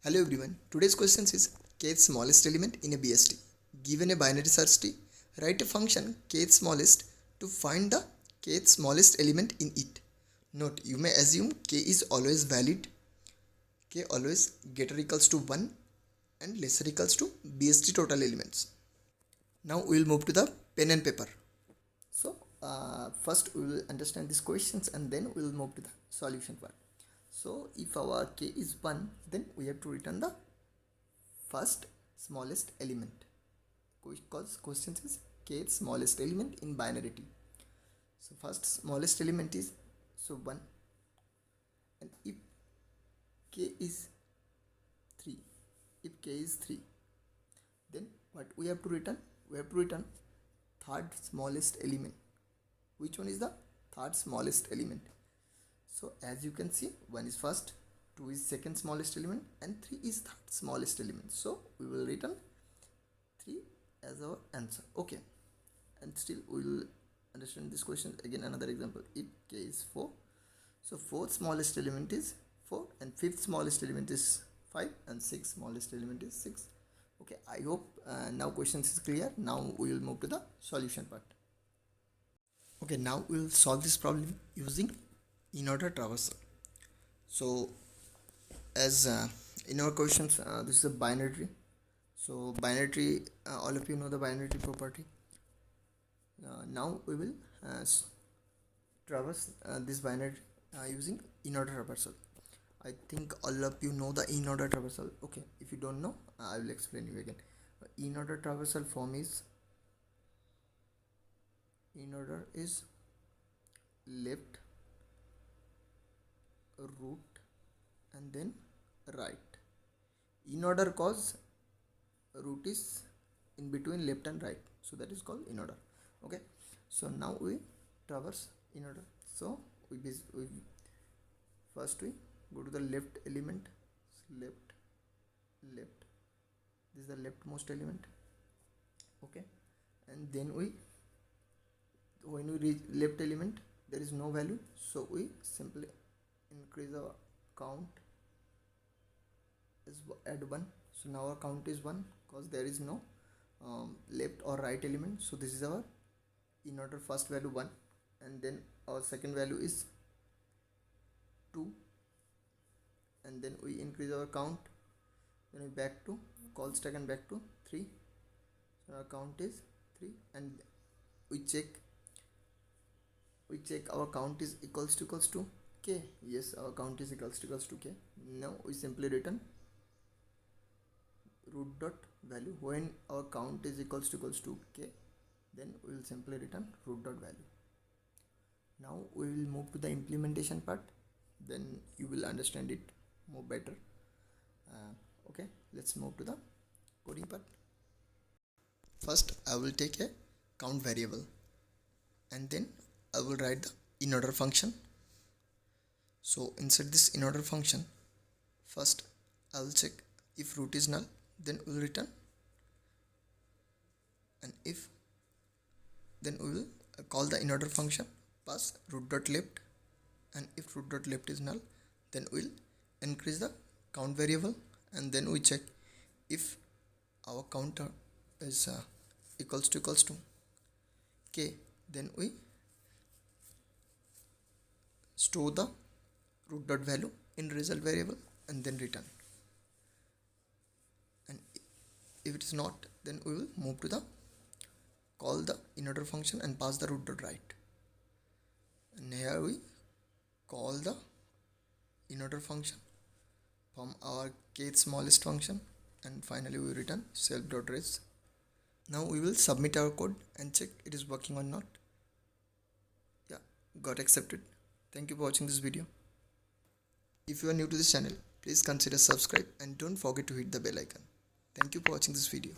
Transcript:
Hello everyone. Today's question is kth smallest element in a BST. Given a binary search tree, write a function kth smallest to find the kth smallest element in it. Note, you may assume k is always valid, k always greater equals to 1 and lesser equals to BST total elements. Now we will move to the pen and paper. So first we will understand these questions and then we will move to the solution part. So if our k is 1, then we have to return the first smallest element, because question is kth smallest element in binary tree. So first smallest element is 1, and if k is 3, then what we have to return? We have to return third smallest element. Which one is the third smallest element? So as you can see, 1 is first, 2 is second smallest element, and 3 is third smallest element. So we will return 3 as our answer. Okay, and still we will understand this question again. Another example, if k is 4, so fourth smallest element is 4, and fifth smallest element is 5, and sixth smallest element is 6. Okay, I hope now questions is clear. Now we will move to the solution part. Okay, now we will solve this problem using in-order traversal. So as in our questions, this is a binary tree. So binary tree, all of you know the binary tree property. Now we will traverse this binary tree using in-order traversal. I think all of you know the in-order traversal. Okay, if you don't know, I will explain you again. In-order traversal form is, in-order is left, root, and then right. In order cause root is in between left and right, so that is called in order. Okay, so now we traverse in order. So we first we go to the left element, left, this is the leftmost element. Okay, and then when we reach left element, there is no value, so we simply increase our count is add 1. So now our count is 1 because there is no left or right element. So this is our in order first value 1, and then our second value is 2, and then we increase our count, then we back to call stack and back to 3. So our count is 3, and we check our count is equals to k. Yes, our count is equals to k. Now we simply return root dot value. When our count is equals to k, then we will simply return root dot value. Now we will move to the implementation part, then you will understand it more better. Okay, let's move to the coding part. First I will take a count variable, and then I will write the in order function. So inside this in order function, first I will check if root is null, then we will return, and if, then we will call the in order function, pass root dot left, and if root dot left is null, then we will increase the count variable, and then we check if our counter is equals to k, then we store the root dot value in result variable and then return, and if it is not, then we will move to the call the in order function and pass the root dot right, and here we call the in order function from our kth smallest function, and finally we return self dot res. Now we will submit our code and check it is working or not. Yeah, got accepted. Thank you for watching this video. If you are new to this channel, please consider subscribe and don't forget to hit the bell icon. Thank you for watching this video.